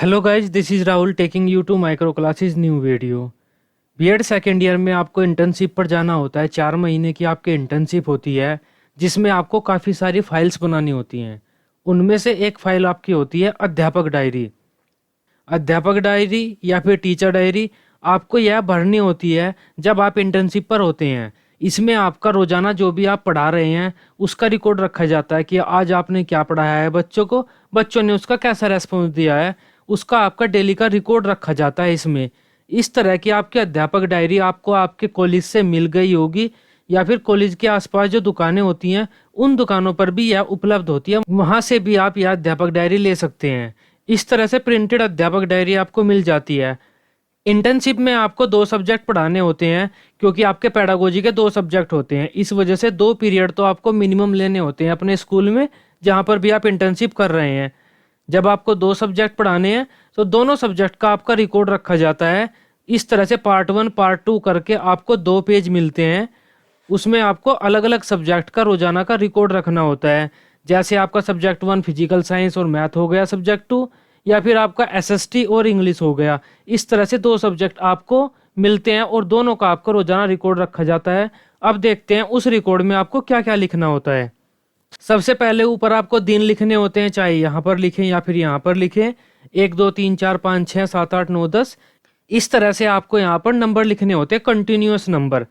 Hello guys, this is Rahul taking you to micro classes new video. BEd second year में आपको internship पर जाना होता है। 4 महीने की आपकी इंटर्नशिप होती है जिसमें आपको काफ़ी सारी फाइल्स बनानी होती हैं। उनमें से एक फाइल आपकी होती है अध्यापक डायरी। अध्यापक डायरी या फिर टीचर डायरी आपको यह भरनी होती है जब आप इंटर्नशिप पर होते हैं। इसमें आपका रोजाना जो भी आप पढ़ा रहे हैं उसका रिकॉर्ड रखा जाता है कि आज आपने क्या पढ़ाया है बच्चों को, बच्चों ने उसका कैसा रेस्पॉन्स दिया है, उसका आपका डेली का रिकॉर्ड रखा जाता है इसमें। इस तरह की आपकी अध्यापक डायरी आपको आपके कॉलेज से मिल गई होगी या फिर कॉलेज के आसपास जो दुकानें होती हैं उन दुकानों पर भी यह उपलब्ध होती है, वहां से भी आप यह अध्यापक डायरी ले सकते हैं। इस तरह से प्रिंटेड अध्यापक डायरी आपको मिल जाती है। इंटर्नशिप में आपको 2 सब्जेक्ट पढ़ाने होते हैं क्योंकि आपके पेडागोजी के 2 सब्जेक्ट होते हैं। इस वजह से 2 पीरियड तो आपको मिनिमम लेने होते हैं अपने स्कूल में जहाँ पर भी आप इंटर्नशिप कर रहे हैं। जब आपको 2 सब्जेक्ट पढ़ाने हैं तो दोनों सब्जेक्ट का आपका रिकॉर्ड रखा जाता है। इस तरह से पार्ट 1 पार्ट 2 करके आपको 2 पेज मिलते हैं। उसमें आपको अलग अलग सब्जेक्ट का रोजाना का रिकॉर्ड रखना होता है। जैसे आपका सब्जेक्ट 1 फिजिकल साइंस और मैथ हो गया, सब्जेक्ट 2 या फिर आपका एसएसटी और इंग्लिश हो गया। इस तरह से 2 सब्जेक्ट आपको मिलते हैं और दोनों का आपको रोजाना रिकॉर्ड रखा जाता है। अब देखते हैं उस रिकॉर्ड में आपको क्या क्या लिखना होता है। सबसे पहले ऊपर आपको दिन लिखने होते हैं, चाहे यहाँ पर लिखें या फिर यहाँ पर लिखें। 1 2 3 4 5 6 7 8 9 10 इस तरह से आपको यहाँ पर नंबर लिखने होते हैं, कंटिन्यूअस नंबर।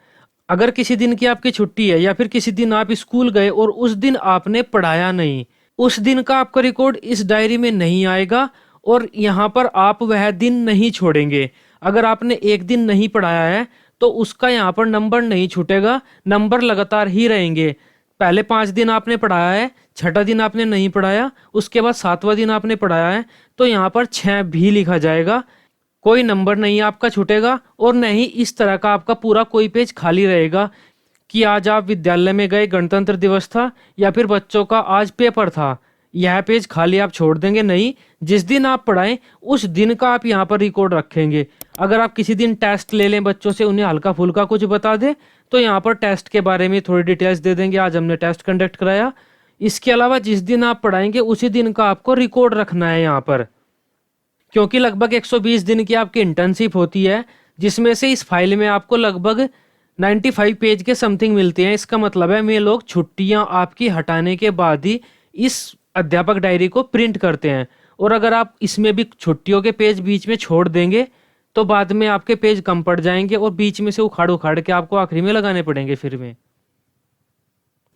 अगर किसी दिन की आपकी छुट्टी है या फिर किसी दिन आप स्कूल गए और उस दिन आपने पढ़ाया नहीं, उस दिन का आपका रिकॉर्ड इस डायरी में नहीं आएगा और यहाँ पर आप वह दिन नहीं छोड़ेंगे। अगर आपने एक दिन नहीं पढ़ाया है तो उसका यहाँ पर नंबर नहीं छूटेगा, नंबर लगातार ही रहेंगे। पहले 5 दिन आपने पढ़ाया है, छठा दिन आपने नहीं पढ़ाया, उसके बाद 7वां दिन आपने पढ़ाया है तो यहाँ पर 6 भी लिखा जाएगा। कोई नंबर नहीं आपका छूटेगा और न ही इस तरह का आपका पूरा कोई पेज खाली रहेगा कि आज आप विद्यालय में गए, गणतंत्र दिवस था या फिर बच्चों का आज पेपर था, यह पेज खाली आप छोड़ देंगे नहीं। जिस दिन आप पढ़ाएं उस दिन का आप यहाँ पर रिकॉर्ड रखेंगे। अगर आप किसी दिन टेस्ट ले लें बच्चों से, उन्हें हल्का फुल्का कुछ बता दें तो यहाँ पर टेस्ट के बारे में थोड़ी डिटेल्स दे देंगे, आज हमने टेस्ट कंडक्ट कराया। इसके अलावा जिस दिन आप पढ़ाएंगे उसी दिन का आपको रिकॉर्ड रखना है यहाँ पर, क्योंकि लगभग 120 दिन की आपकी इंटर्नशिप होती है जिसमें से इस फाइल में आपको लगभग 95 पेज के समथिंग मिलते हैं। इसका मतलब है वे लोग छुट्टियां आपकी हटाने के बाद ही इस अध्यापक डायरी को प्रिंट करते हैं। और अगर आप इसमें भी छुट्टियों के पेज बीच में छोड़ देंगे तो बाद में आपके पेज कम पड़ जाएंगे और बीच में से उखाड़ उखाड़ के आपको आखिरी में लगाने पड़ेंगे फिर में।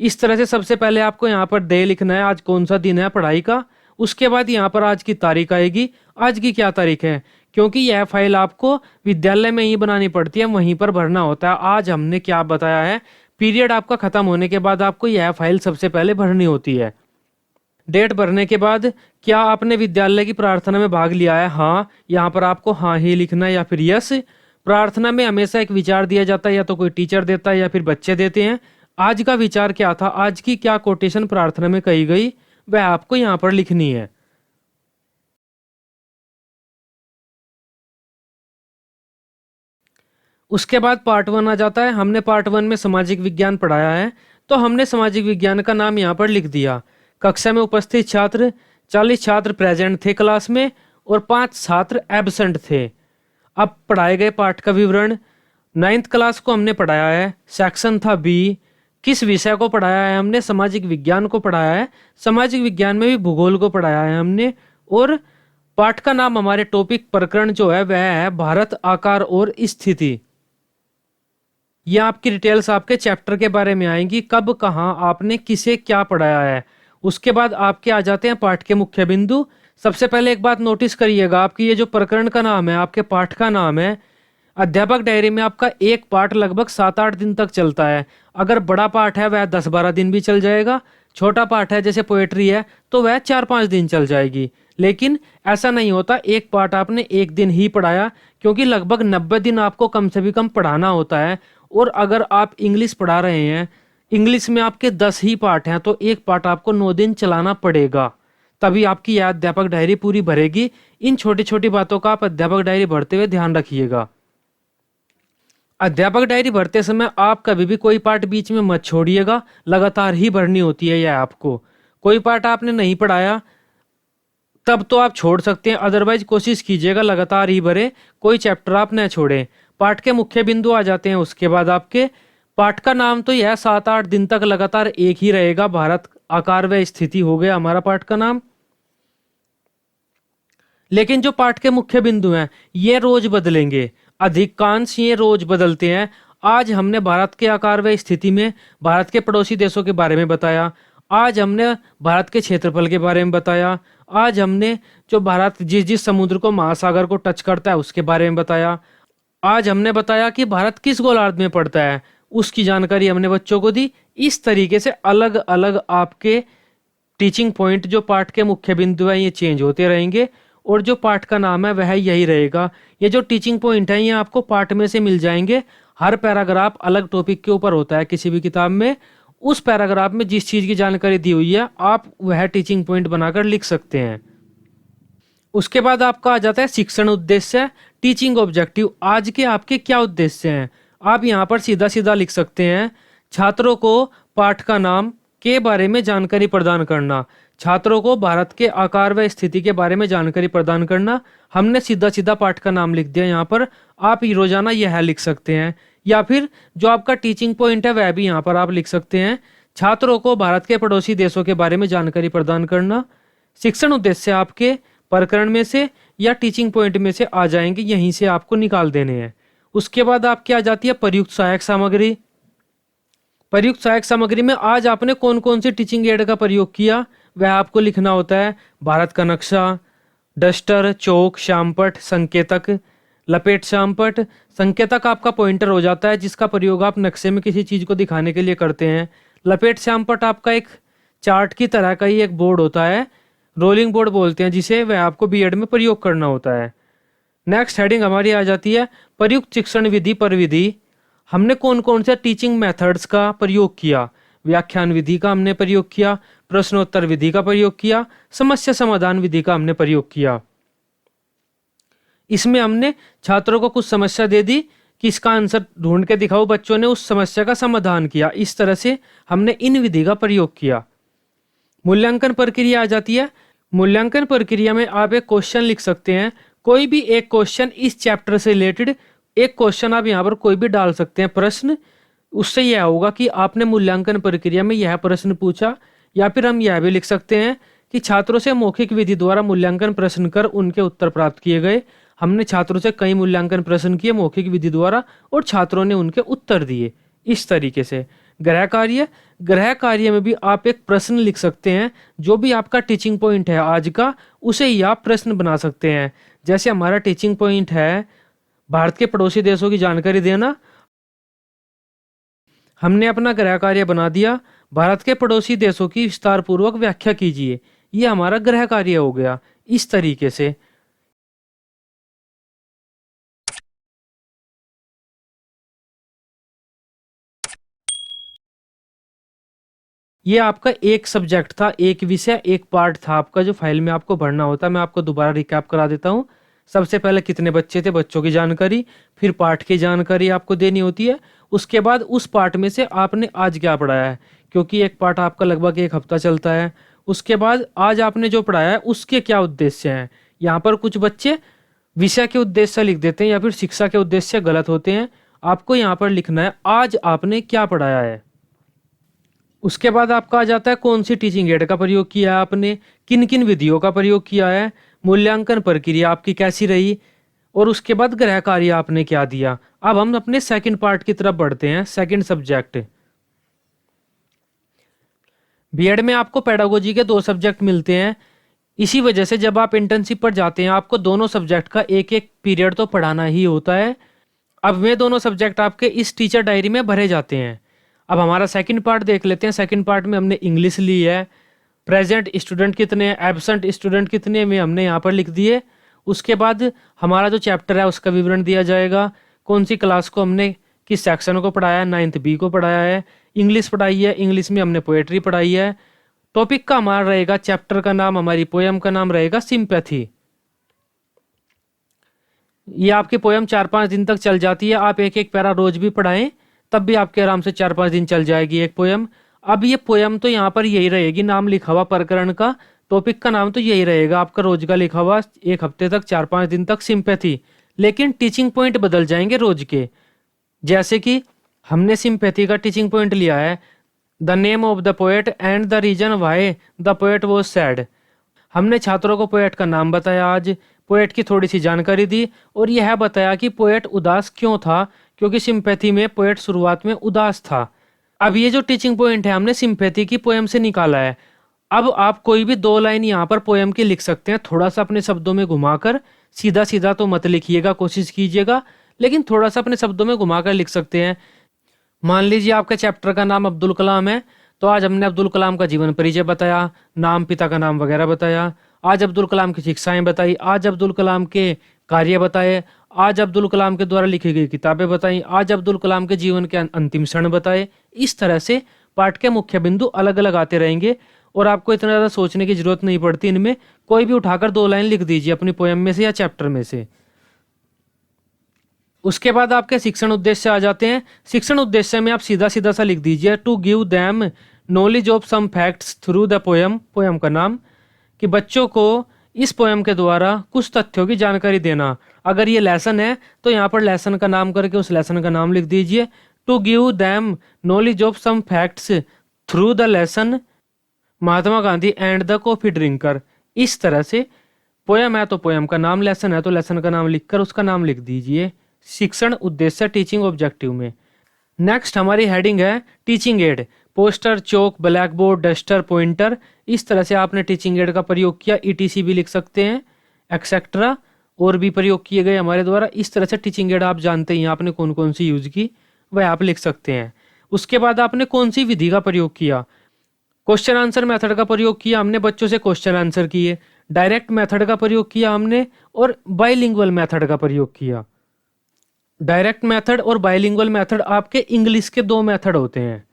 इस तरह से सबसे पहले आपको यहाँ पर डे लिखना है, आज कौन सा दिन है पढ़ाई का। उसके बाद यहाँ पर आज की तारीख आएगी, आज की क्या तारीख है, क्योंकि यह फाइल आपको विद्यालय में ही बनानी पड़ती है, वहीं पर भरना होता है। आज हमने क्या बताया है, पीरियड आपका खत्म होने के बाद आपको यह फाइल सबसे पहले भरनी होती है। डेट भरने के बाद क्या आपने विद्यालय की प्रार्थना में भाग लिया है, हाँ, यहाँ पर आपको हाँ ही लिखना है या फिर यस। प्रार्थना में हमेशा एक विचार दिया जाता है, या तो कोई टीचर देता है या फिर बच्चे देते हैं। आज का विचार क्या था, आज की क्या कोटेशन प्रार्थना में कही गई, वह आपको यहाँ पर लिखनी है। उसके बाद पार्ट 1 आ जाता है। हमने पार्ट 1 में सामाजिक विज्ञान पढ़ाया है तो हमने सामाजिक विज्ञान का नाम यहाँ पर लिख दिया। कक्षा में उपस्थित छात्र 40 छात्र प्रेजेंट थे क्लास में और 5 छात्र एबसेंट थे। अब पढ़ाए गए पाठ का विवरण। 9th क्लास को हमने पढ़ाया है, सेक्शन था बी। किस विषय को पढ़ाया है, हमने सामाजिक विज्ञान को पढ़ाया है। सामाजिक विज्ञान में भी भूगोल को पढ़ाया है हमने। और पाठ का नाम, हमारे टॉपिक प्रकरण जो है वह है भारत, आकार और स्थिति। ये आपकी डिटेल्स आपके चैप्टर के बारे में आएंगी, कब कहाँ आपने किसे क्या पढ़ाया है। उसके बाद आपके आ जाते हैं पाठ के मुख्य बिंदु। सबसे पहले एक बात नोटिस करिएगा, आपकी ये जो प्रकरण का नाम है, आपके पाठ का नाम है। अध्यापक डायरी में आपका एक पाठ लगभग 7-8 दिन तक चलता है। अगर बड़ा पाठ है वह 10-12 दिन भी चल जाएगा, छोटा पाठ है जैसे पोएट्री है तो वह 4-5 दिन चल जाएगी। लेकिन ऐसा नहीं होता एक पाठ आपने एक दिन ही पढ़ाया, क्योंकि लगभग 90 दिन आपको कम से भी कम पढ़ाना होता है। और अगर आप इंग्लिश पढ़ा रहे हैं, इंग्लिश में आपके 10 ही पाठ हैं तो एक पाठ आपको 9 दिन चलाना पड़ेगा, तभी आपकी यह अध्यापक डायरी पूरी भरेगी। इन छोटी छोटी बातों का आप अध्यापक डायरी भरते हुए ध्यान रखिएगा। अध्यापक डायरी भरते समय आप कभी भी कोई पार्ट बीच में मत छोड़िएगा, लगातार ही भरनी होती है यह आपको। कोई पार्ट आपने नहीं पढ़ाया, तब तो आप छोड़ सकते हैं, अदरवाइज कोशिश कीजिएगा लगातार ही भरे, कोई चैप्टर आप न छोड़ें। पाठ के मुख्य बिंदु आ जाते हैं। उसके बाद आपके पाठ का नाम तो यह 7-8 दिन तक लगातार एक ही रहेगा। भारत, आकार व स्थिति हो गया हमारा पाठ का नाम। लेकिन जो पाठ के मुख्य बिंदु हैं ये रोज बदलेंगे, अधिकांश ये रोज बदलते हैं। आज हमने भारत के आकार व स्थिति में भारत के पड़ोसी देशों के बारे में बताया। आज हमने भारत के क्षेत्रफल के बारे में बताया। आज हमने जो भारत जिस जिस समुद्र को, महासागर को टच करता है उसके बारे में बताया। आज हमने बताया कि भारत किस गोलार्ध में पड़ता है, उसकी जानकारी हमने बच्चों को दी। इस तरीके से अलग अलग आपके टीचिंग पॉइंट, जो पाठ के मुख्य बिंदु हैं, ये चेंज होते रहेंगे और जो पाठ का नाम है वह यही रहेगा। ये जो टीचिंग पॉइंट है ये आपको पाठ में से मिल जाएंगे। हर पैराग्राफ अलग टॉपिक के ऊपर होता है किसी भी किताब में। उस पैराग्राफ में जिस चीज की जानकारी दी हुई है आप वह टीचिंग पॉइंट बनाकर लिख सकते हैं। उसके बाद आपका आ जाता है शिक्षण उद्देश्य, टीचिंग ऑब्जेक्टिव। आज के आपके क्या उद्देश्य हैं, आप यहाँ पर सीधा सीधा लिख सकते हैं। छात्रों को पाठ का नाम के बारे में जानकारी प्रदान करना, छात्रों को भारत के आकार व स्थिति के बारे में जानकारी प्रदान करना। हमने सीधा सीधा पाठ का नाम लिख दिया यहाँ पर। आप रोजाना यह लिख सकते हैं, या फिर जो आपका टीचिंग पॉइंट है वह भी यहाँ पर आप लिख सकते हैं। छात्रों को भारत के पड़ोसी देशों के बारे में जानकारी प्रदान करना। शिक्षण उद्देश्य आपके प्रकरण में से या टीचिंग पॉइंट में से आ जाएंगे, यहीं से आपको निकाल देने हैं। उसके बाद आपकी आ जाती है प्रयुक्त सहायक सामग्री। प्रयुक्त सहायक सामग्री में आज आपने कौन कौन सी टीचिंग एड का प्रयोग किया वह आपको लिखना होता है। भारत का नक्शा, डस्टर, चौक, श्यामपट्ट, संकेतक, लपेट श्यामपट्ट। संकेतक आपका पॉइंटर हो जाता है जिसका प्रयोग आप नक्शे में किसी चीज को दिखाने के लिए करते हैं। लपेट श्यामपट्ट आपका एक चार्ट की तरह का ही एक बोर्ड होता है, रोलिंग बोर्ड बोलते हैं जिसे, वह आपको बीएड में प्रयोग करना होता है। नेक्स्ट हेडिंग हमारी आ जाती है प्रयुक्त शिक्षण विधि पर विधि। हमने कौन कौन से टीचिंग मेथड्स का प्रयोग किया। व्याख्यान विधि का हमने प्रयोग किया, प्रश्नोत्तर विधि का प्रयोग किया, समस्या समाधान विधि का हमने प्रयोग किया। इसमें हमने छात्रों को कुछ समस्या दे दी कि इसका आंसर ढूंढ के दिखाओ, बच्चों ने उस समस्या का समाधान किया। इस तरह से हमने इन विधि का प्रयोग किया। मूल्यांकन प्रक्रिया आ जाती है। मूल्यांकन प्रक्रिया में आप एक क्वेश्चन लिख सकते हैं, कोई भी एक क्वेश्चन इस चैप्टर से रिलेटेड एक क्वेश्चन आप यहाँ पर कोई भी डाल सकते हैं प्रश्न। उससे यह होगा कि आपने मूल्यांकन प्रक्रिया में यह प्रश्न पूछा। या फिर हम यह भी लिख सकते हैं कि छात्रों से मौखिक विधि द्वारा मूल्यांकन प्रश्न कर उनके उत्तर प्राप्त किए गए। हमने छात्रों से कई मूल्यांकन प्रश्न किए मौखिक विधि द्वारा और छात्रों ने उनके उत्तर दिए। इस तरीके से गृह कार्य, गृह कार्य में भी आप एक प्रश्न लिख सकते हैं। जो भी आपका टीचिंग पॉइंट है आज का, उसे ही आप प्रश्न बना सकते हैं। जैसे हमारा टीचिंग पॉइंट है भारत के पड़ोसी देशों की जानकारी देना, हमने अपना गृह कार्य बना दिया, भारत के पड़ोसी देशों की विस्तार पूर्वक व्याख्या कीजिए। ये हमारा गृह कार्य हो गया। इस तरीके से ये आपका एक सब्जेक्ट था, एक विषय, एक पार्ट था आपका जो फाइल में आपको भरना होता है। मैं आपको दोबारा रिकैप करा देता हूँ। सबसे पहले कितने बच्चे थे, बच्चों की जानकारी, फिर पाठ की जानकारी आपको देनी होती है। उसके बाद उस पार्ट में से आपने आज क्या पढ़ाया है, क्योंकि एक पार्ट आपका लगभग एक हफ्ता चलता है। उसके बाद आज आपने जो पढ़ाया है उसके क्या उद्देश्य हैं। यहाँ पर कुछ बच्चे विषय के उद्देश्य लिख देते हैं या फिर शिक्षा के उद्देश्य गलत होते हैं। आपको यहाँ पर लिखना है आज आपने क्या पढ़ाया है। उसके बाद आपका आ जाता है कौन सी टीचिंग एड का प्रयोग किया है आपने, किन किन विधियों का प्रयोग किया है, मूल्यांकन प्रक्रिया आपकी कैसी रही, और उसके बाद गृह कार्य आपने क्या दिया। अब हम अपने सेकंड पार्ट की तरफ बढ़ते हैं, सेकंड सब्जेक्ट। बीएड में आपको पेडागोजी के 2 सब्जेक्ट मिलते हैं। इसी वजह से जब आप इंटर्नशिप पर जाते हैं आपको दोनों सब्जेक्ट का एक एक पीरियड तो पढ़ाना ही होता है। अब वे दोनों सब्जेक्ट आपके इस टीचर डायरी में भरे जाते हैं। अब हमारा सेकंड पार्ट देख लेते हैं। सेकंड पार्ट में हमने इंग्लिश ली है, प्रेजेंट स्टूडेंट कितने हैं, एब्सेंट स्टूडेंट कितने में हमने यहाँ पर लिख दिए। उसके बाद हमारा जो चैप्टर है उसका विवरण दिया जाएगा, कौन सी क्लास को हमने किस सेक्शन को पढ़ाया है, 9th बी को पढ़ाया है, इंग्लिश पढ़ाई है, इंग्लिश में हमने पोएट्री पढ़ाई है। टॉपिक का हमारा रहेगा, चैप्टर का नाम, हमारी पोयम का नाम रहेगा सिंपैथी। ये आपकी पोयम 4-5 दिन तक चल जाती है। आप एक एक पैरा रोज भी पढ़ाएं तब भी आपके आराम से 4-5 दिन चल जाएगी एक पोयम। अब ये पोयम तो यहाँ पर यही रहेगी, नाम लिखा हुआ प्रकरण का, टॉपिक का नाम तो यही रहेगा आपका रोज का लिखा हुआ, एक हफ्ते तक 4-5 दिन तक सिंपैथी, लेकिन टीचिंग पॉइंट बदल जाएंगे रोज के। जैसे कि हमने सिंपैथी का टीचिंग पॉइंट लिया है, the name of the poet and the reason why the poet was sad. हमने छात्रों को पोएट का नाम बताया, आज पोएट की थोड़ी सी जानकारी दी और यह बताया कि पोएट उदास क्यों था, क्योंकि सिंपैथी में पोएट शुरुआत में उदास था। अब ये जो टीचिंग पॉइंट है हमने सिंपैथी की पोएम से निकाला है। अब आप कोई भी 2 लाइन यहाँ पर पोएम की लिख सकते हैं, थोड़ा सा अपने शब्दों में घुमाकर, सीधा सीधा तो मत लिखिएगा, कोशिश कीजिएगा, लेकिन थोड़ा सा अपने शब्दों में घुमाकर लिख सकते हैं। मान लीजिए आपके चैप्टर का नाम अब्दुल कलाम है, तो आज हमने अब्दुल कलाम का जीवन परिचय बताया, नाम, पिता का नाम वगैरह बताया। आज अब्दुल कलाम की शिक्षाएं बताई, आज अब्दुल कलाम के कार्य बताए, आज अब्दुल कलाम के द्वारा लिखी गई किताबें बताई, आज अब्दुल कलाम के जीवन के अंतिम क्षण बताए। इस तरह से पाठ के मुख्य बिंदु अलग अलग आते रहेंगे और आपको इतना ज़्यादा सोचने की जरूरत नहीं पड़ती। इनमें कोई भी उठाकर 2 लाइन लिख दीजिए अपनी पोएम में से या चैप्टर में से। उसके बाद आपके शिक्षण उद्देश्य आ जाते हैं। शिक्षण उद्देश्य में आप सीधा सीधा सा लिख दीजिए, to give them knowledge of some facts through the poem, poem का नाम, कि बच्चों को इस पोएम के द्वारा कुछ तथ्यों की जानकारी देना। अगर ये लेसन है तो यहाँ पर लेसन का नाम करके उस लेसन का नाम लिख दीजिए, to give them knowledge of some facts through the lesson Mahatma Gandhi and the coffee drinker. इस तरह से पोएम है तो पोएम का नाम, लेसन है तो लेसन का नाम लिखकर उसका नाम लिख दीजिए शिक्षण उद्देश्य टीचिंग ऑब्जेक्टिव में। नेक्स्ट हमारी हेडिंग है टीचिंग एड, पोस्टर, चौक, ब्लैक बोर्ड, डस्टर, पॉइंटर। इस तरह से आपने टीचिंग एड का प्रयोग किया, ईटीसी भी लिख सकते हैं, एक्सेट्रा और भी प्रयोग किए गए हमारे द्वारा। इस तरह से टीचिंग एड आप जानते हैं आपने कौन कौन सी यूज की, वह आप लिख सकते हैं। उसके बाद आपने कौन सी विधि का प्रयोग किया, क्वेश्चन आंसर मेथड का प्रयोग किया हमने, बच्चों से क्वेश्चन आंसर किए, डायरेक्ट मेथड का प्रयोग किया हमने और बाइलिंगुअल मेथड का प्रयोग किया। डायरेक्ट मेथड और बाइलिंगुअल मेथड आपके इंग्लिश के 2 मेथड होते हैं।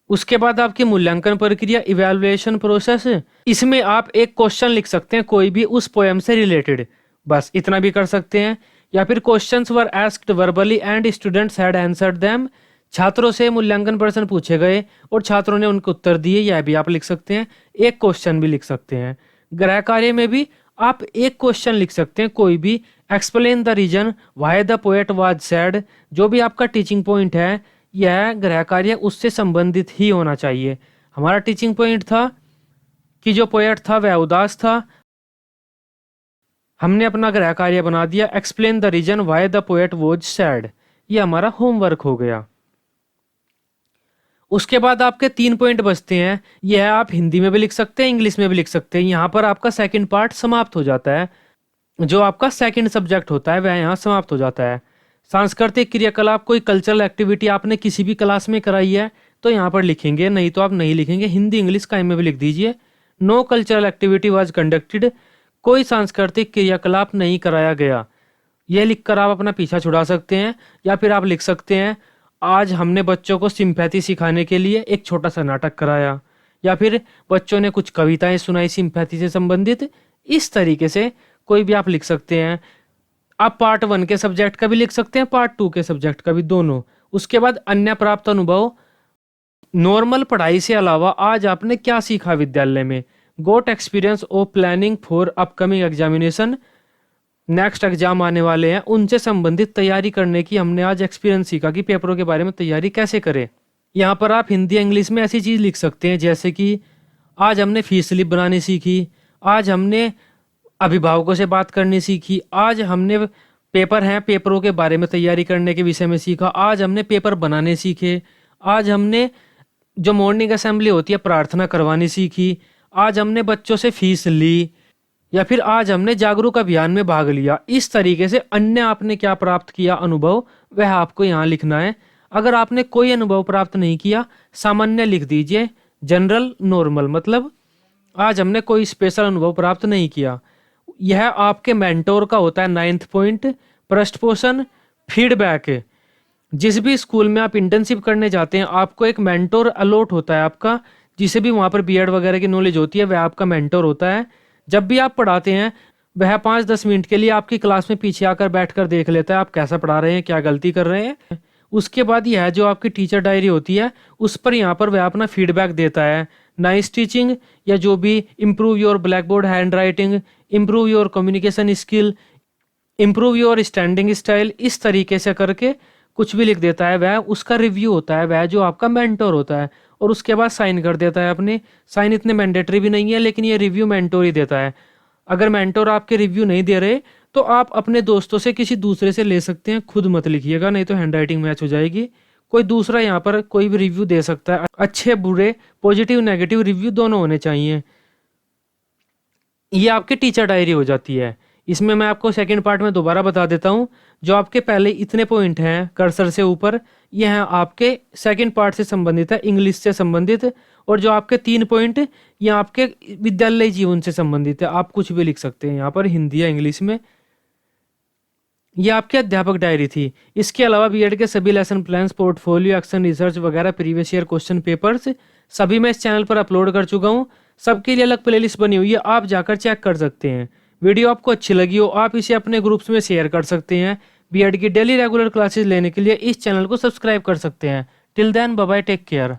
उसके बाद आपकी मूल्यांकन प्रक्रिया, इवैल्यूएशन प्रोसेस, इसमें आप एक क्वेश्चन लिख सकते हैं कोई भी उस पोएम से रिलेटेड, बस इतना भी कर सकते हैं। या फिर questions were asked verbally and students had answered them, छात्रों से मूल्यांकन प्रश्न पूछे गए और छात्रों ने उनके उत्तर दिए, यह भी आप लिख सकते हैं। एक क्वेश्चन भी लिख सकते हैं। गृह कार्य में भी आप एक क्वेश्चन लिख सकते हैं कोई भी, explain the reason why the poet was sad. जो भी आपका टीचिंग पॉइंट है यह गृह कार्य उससे संबंधित ही होना चाहिए। हमारा टीचिंग पॉइंट था कि जो पोएट था वह उदास था, हमने अपना गृह कार्य बना दिया, explain the reason why the poet was sad. यह हमारा होमवर्क हो गया। उसके बाद आपके 3 पॉइंट बचते हैं, यह आप हिंदी में भी लिख सकते हैं, इंग्लिश में भी लिख सकते हैं। यहाँ पर आपका सेकंड पार्ट समाप्त हो जाता है, जो आपका सेकंड सब्जेक्ट होता है वह यहाँ समाप्त हो जाता है। सांस्कृतिक क्रियाकलाप, कोई कल्चरल एक्टिविटी आपने किसी भी क्लास में कराई है तो यहाँ पर लिखेंगे, नहीं तो आप नहीं लिखेंगे। हिंदी इंग्लिश का में भी लिख दीजिए, no cultural activity was conducted, कोई सांस्कृतिक क्रियाकलाप नहीं कराया गया। यह लिखकर आप अपना पीछा छुड़ा सकते हैं। या फिर आप लिख सकते हैं, आज हमने बच्चों को सिंपैथी सिखाने के लिए एक छोटा सा नाटक कराया, या फिर बच्चों ने कुछ कविताएं सुनाई सिंपैथी से संबंधित। इस तरीके से कोई भी आप लिख सकते हैं। आप पार्ट 1 के सब्जेक्ट का भी लिख सकते हैं, पार्ट 2 के सब्जेक्ट का भी, दोनों। उसके बाद अन्य प्राप्त अनुभव, नॉर्मल पढ़ाई से अलावा आज आपने क्या सीखा विद्यालय में, got experience of planning for upcoming examination, next exam आने वाले हैं उनसे संबंधित तैयारी करने की हमने आज एक्सपीरियंस सीखा कि पेपरों के बारे में तैयारी कैसे करें। यहाँ पर आप हिंदी इंग्लिश में ऐसी चीज़ लिख सकते हैं जैसे कि आज हमने फीस स्लिप बनानी सीखी, आज हमने अभिभावकों से बात करनी सीखी, आज हमने पेपर हैं पेपरों के बारे में तैयारी करने के विषय में सीखा, आज हमने पेपर बनाने सीखे, आज हमने जो मॉर्निंग असेंबली होती है प्रार्थना करवानी सीखी, आज हमने बच्चों से फीस ली, या फिर आज हमने जागरूक अभियान में भाग लिया। इस तरीके से अन्य आपने क्या प्राप्त किया अनुभव, वह आपको यहाँ लिखना है। अगर आपने कोई अनुभव प्राप्त नहीं किया, सामान्य लिख दीजिए, जनरल, नॉर्मल, मतलब आज हमने कोई स्पेशल अनुभव प्राप्त नहीं किया। यह आपके मेंटोर का होता है 9th पॉइंट, पृष्ठपोषण, फीडबैक। जिस भी स्कूल में आप इंटर्नशिप करने जाते हैं आपको एक मेंटोर अलॉट होता है आपका, जिसे भी वहाँ पर बीएड वगैरह की नॉलेज होती है वह आपका मेंटोर होता है। जब भी आप पढ़ाते हैं वह 5-10 मिनट के लिए आपकी क्लास में पीछे आकर बैठकर देख लेता है आप कैसा पढ़ा रहे हैं, क्या गलती कर रहे हैं। उसके बाद यह जो आपकी टीचर डायरी होती है उस पर यहाँ पर वह अपना फीडबैक देता है, नाइस टीचिंग, या जो भी improve your black board hand writing, improve your communication skill, improve your standing style, इस तरीके से करके कुछ भी लिख देता है। वह उसका रिव्यू होता है, वह जो आपका मेंटोर होता है, और उसके बाद साइन कर देता है अपने। साइन इतने मैंडेटरी भी नहीं है, लेकिन ये रिव्यू मेंटोर ही देता है। अगर मेंटोर आपके रिव्यू नहीं दे रहे तो आप अपने दोस्तों से किसी दूसरे से ले सकते हैं, खुद मत लिखिएगा, नहीं तो हैंड राइटिंग मैच हो जाएगी। कोई दूसरा यहाँ पर कोई भी रिव्यू दे सकता है, अच्छे बुरे, पॉजिटिव नेगेटिव रिव्यू दोनों होने चाहिए। ये आपकी टीचर डायरी हो जाती है। इसमें मैं आपको सेकंड पार्ट में दोबारा बता देता हूँ। जो आपके पहले इतने पॉइंट हैं कर्सर से ऊपर, ये हैं आपके सेकंड पार्ट से संबंधित है, इंग्लिश से संबंधित। और जो आपके 3 पॉइंट, ये आपके विद्यालय जीवन से संबंधित है। आप कुछ भी लिख सकते हैं यहाँ पर, हिंदी या इंग्लिश में। ये आपकी अध्यापक डायरी थी। इसके अलावा बीएड के सभी lesson plans, portfolio, action research वगैरह, प्रीवियस ईयर क्वेश्चन पेपर्स सभी मैं इस चैनल पर अपलोड कर चुका हूँ। सबके लिए अलग प्लेलिस्ट बनी हुई है, आप जाकर चेक कर सकते हैं। वीडियो आपको अच्छी लगी हो, आप इसे अपने ग्रुप्स में शेयर कर सकते हैं। बीएड की डेली रेगुलर क्लासेस लेने के लिए इस चैनल को सब्सक्राइब कर सकते हैं। Till then, bye bye, take care.